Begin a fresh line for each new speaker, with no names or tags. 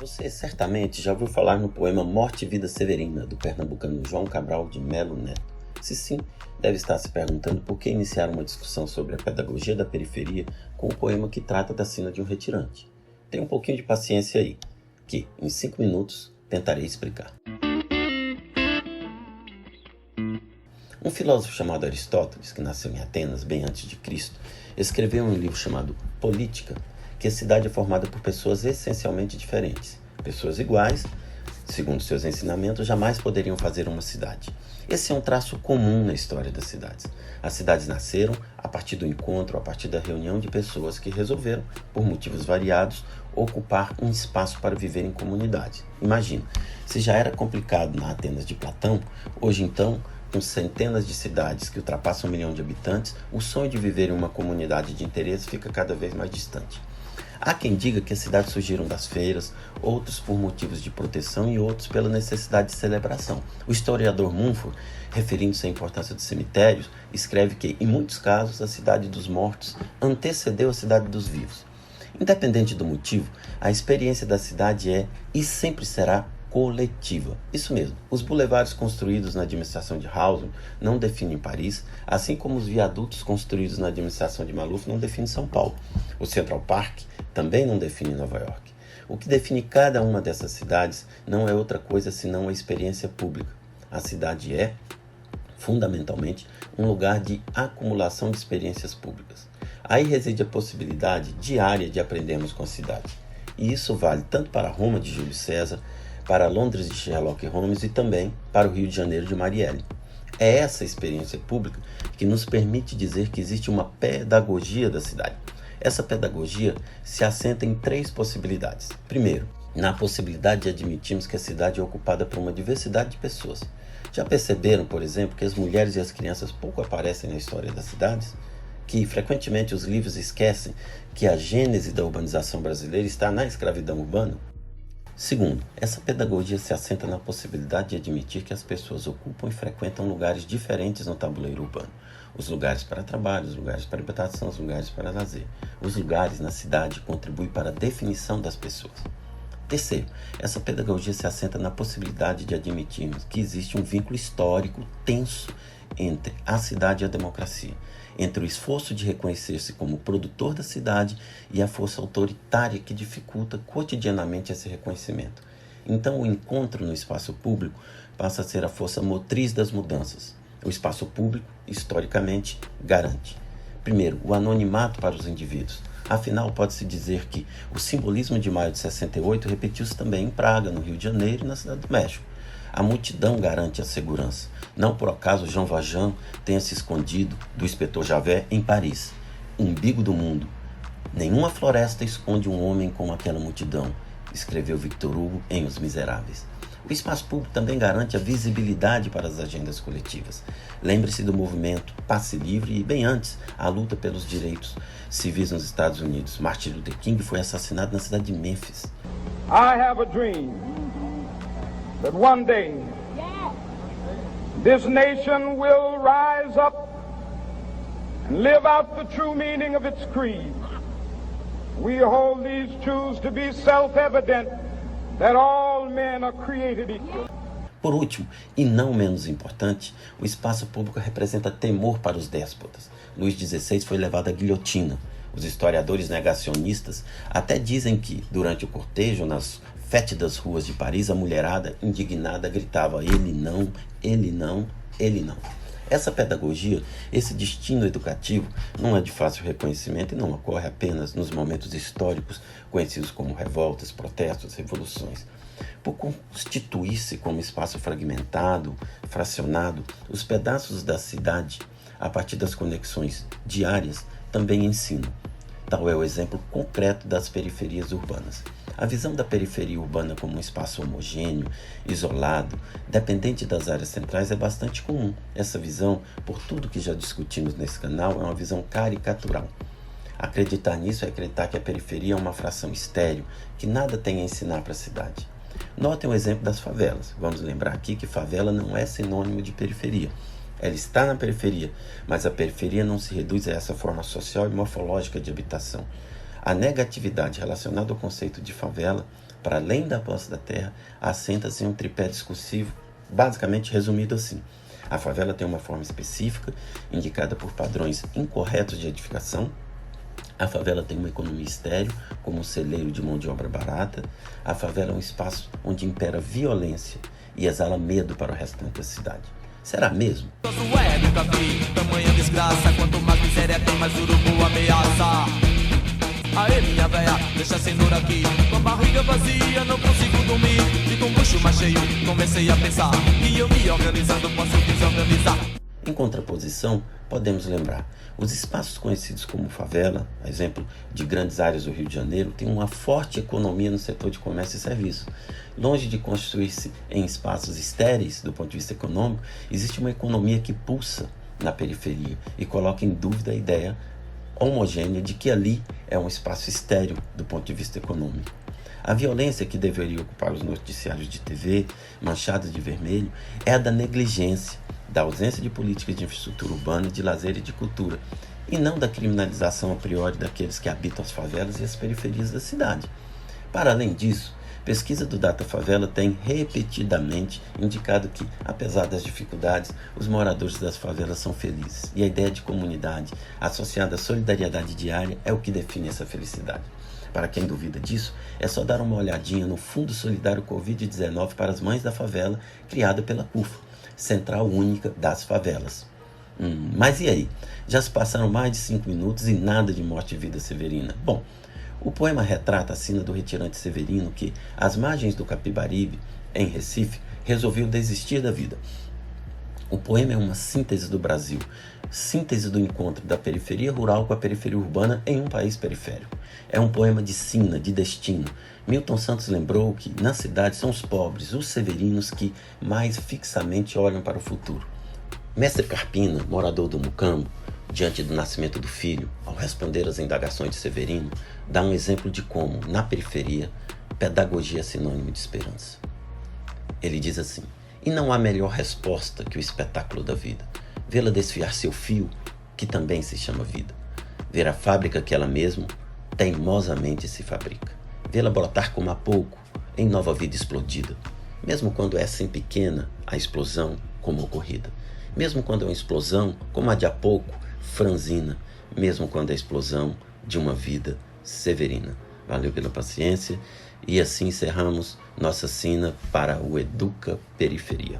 Você certamente já ouviu falar no poema Morte e Vida Severina, do pernambucano João Cabral de Melo Neto. Se sim, deve estar se perguntando por que iniciar uma discussão sobre a pedagogia da periferia com um poema que trata da sina de um retirante. Tenha um pouquinho de paciência aí, que, em 5 minutos, tentarei explicar. Um filósofo chamado Aristóteles, que nasceu em Atenas bem antes de Cristo, escreveu um livro chamado Política, que a cidade é formada por pessoas essencialmente diferentes. Pessoas iguais, segundo seus ensinamentos, jamais poderiam fazer uma cidade. Esse é um traço comum na história das cidades. As cidades nasceram a partir do encontro, a partir da reunião de pessoas que resolveram, por motivos variados, ocupar um espaço para viver em comunidade. Imagina, se já era complicado na Atenas de Platão, hoje então, com centenas de cidades que ultrapassam 1 milhão de habitantes, o sonho de viver em uma comunidade de interesse fica cada vez mais distante. Há quem diga que as cidades surgiram das feiras, outros por motivos de proteção e outros pela necessidade de celebração. O historiador Mumford, referindo-se à importância dos cemitérios, escreve que, em muitos casos, a cidade dos mortos antecedeu a cidade dos vivos. Independente do motivo, a experiência da cidade é e sempre será coletiva. Isso mesmo, os bulevares construídos na administração de Haussmann não definem Paris, assim como os viadutos construídos na administração de Maluf não definem São Paulo. O Central Park também não define Nova York. O que define cada uma dessas cidades não é outra coisa senão a experiência pública. A cidade é, fundamentalmente, um lugar de acumulação de experiências públicas. Aí reside a possibilidade diária de aprendermos com a cidade. E isso vale tanto para Roma de Júlio César, para Londres de Sherlock Holmes e também para o Rio de Janeiro de Marielle. É essa experiência pública que nos permite dizer que existe uma pedagogia da cidade. Essa pedagogia se assenta em 3 possibilidades. Primeiro, na possibilidade de admitirmos que a cidade é ocupada por uma diversidade de pessoas. Já perceberam, por exemplo, que as mulheres e as crianças pouco aparecem na história das cidades? Que frequentemente os livros esquecem que a gênese da urbanização brasileira está na escravidão urbana? Segundo, essa pedagogia se assenta na possibilidade de admitir que as pessoas ocupam e frequentam lugares diferentes no tabuleiro urbano. Os lugares para trabalho, os lugares para habitação, os lugares para lazer. Os lugares na cidade contribuem para a definição das pessoas. Terceiro, essa pedagogia se assenta na possibilidade de admitirmos que existe um vínculo histórico tenso entre a cidade e a democracia, entre o esforço de reconhecer-se como produtor da cidade e a força autoritária que dificulta cotidianamente esse reconhecimento. Então, o encontro no espaço público passa a ser a força motriz das mudanças. O espaço público, historicamente, garante. Primeiro, o anonimato para os indivíduos. Afinal, pode-se dizer que o simbolismo de maio de 68 repetiu-se também em Praga, no Rio de Janeiro e na Cidade do México. A multidão garante a segurança. Não por acaso Jean Valjean tenha se escondido do inspetor Javert em Paris. Umbigo do mundo. Nenhuma floresta esconde um homem como aquela multidão, escreveu Victor Hugo em Os Miseráveis. O espaço público também garante a visibilidade para as agendas coletivas. Lembre-se do movimento Passe Livre e, bem antes, a luta pelos direitos civis nos Estados Unidos. Martin Luther King foi assassinado na cidade de Memphis.
I have a dream that one day this nation will rise up and live out the true meaning of its creed. We hold these truths to be self-evident that all men are created equal.
Por último, e não menos importante, o espaço público representa temor para os déspotas. Luís XVI foi levado à guilhotina. Os historiadores negacionistas até dizem que, durante o cortejo, nas fétidas ruas de Paris, a mulherada indignada gritava: ele não, ele não, ele não. Essa pedagogia, esse destino educativo, não é de fácil reconhecimento e não ocorre apenas nos momentos históricos conhecidos como revoltas, protestos, revoluções. Por constituir-se como espaço fragmentado, fracionado, os pedaços da cidade, a partir das conexões diárias, também ensinam. Tal é o exemplo concreto das periferias urbanas. A visão da periferia urbana como um espaço homogêneo, isolado, dependente das áreas centrais é bastante comum. Essa visão, por tudo que já discutimos nesse canal, é uma visão caricatural. Acreditar nisso é acreditar que a periferia é uma fração estéril, que nada tem a ensinar para a cidade. Notem o exemplo das favelas. Vamos lembrar aqui que favela não é sinônimo de periferia. Ela está na periferia, mas a periferia não se reduz a essa forma social e morfológica de habitação. A negatividade relacionada ao conceito de favela para além da posse da terra, assenta-se em um tripé discursivo, basicamente resumido assim. A favela tem uma forma específica, indicada por padrões incorretos de edificação. A favela tem uma economia estéril, como um celeiro de mão de obra barata. A favela é um espaço onde impera violência e exala medo para o restante da cidade. Será mesmo?
Nunca vi tamanha desgraça. Quanto mais miséria tem, mais urubu ameaça. Aê, minha véia, deixa a cenoura aqui. Com a barriga vazia, não consigo dormir. E com o bucho mais cheio, comecei a pensar que eu me organizando posso desorganizar.
Em contraposição, podemos lembrar, os espaços conhecidos como favela, a exemplo de grandes áreas do Rio de Janeiro, têm uma forte economia no setor de comércio e serviços. Longe de construir-se em espaços estéreis do ponto de vista econômico, existe uma economia que pulsa na periferia e coloca em dúvida a ideia homogênea de que ali é um espaço estéril do ponto de vista econômico. A violência que deveria ocupar os noticiários de TV, manchados de vermelho, é a da negligência, da ausência de políticas de infraestrutura urbana, de lazer e de cultura, e não da criminalização a priori daqueles que habitam as favelas e as periferias da cidade. Para além disso, pesquisa do Data Favela tem repetidamente indicado que, apesar das dificuldades, os moradores das favelas são felizes, e a ideia de comunidade associada à solidariedade diária é o que define essa felicidade. Para quem duvida disso, é só dar uma olhadinha no Fundo Solidário Covid-19 para as Mães da Favela, criado pela CUFA, Central Única das Favelas. Mas e aí? Já se passaram mais de 5 minutos e nada de morte e vida Severina. Bom, o poema retrata a sina do retirante Severino que, às margens do Capibaribe, em Recife, resolveu desistir da vida. O poema é uma síntese do Brasil, síntese do encontro da periferia rural com a periferia urbana em um país periférico. É um poema de sina, de destino. Milton Santos lembrou que, na cidade, são os pobres, os severinos, que mais fixamente olham para o futuro. Mestre Carpina, morador do Mucambo, diante do nascimento do filho, ao responder às indagações de Severino, dá um exemplo de como, na periferia, pedagogia é sinônimo de esperança. Ele diz assim: e não há melhor resposta que o espetáculo da vida. Vê-la desfiar seu fio, que também se chama vida. Ver a fábrica que ela mesma teimosamente se fabrica. Vê-la brotar como há pouco, em nova vida explodida. Mesmo quando é assim pequena, a explosão como ocorrida. Mesmo quando é uma explosão, como a de há pouco, franzina. Mesmo quando é a explosão de uma vida severina. Valeu pela paciência. E assim encerramos nossa sina para o Educa Periferia.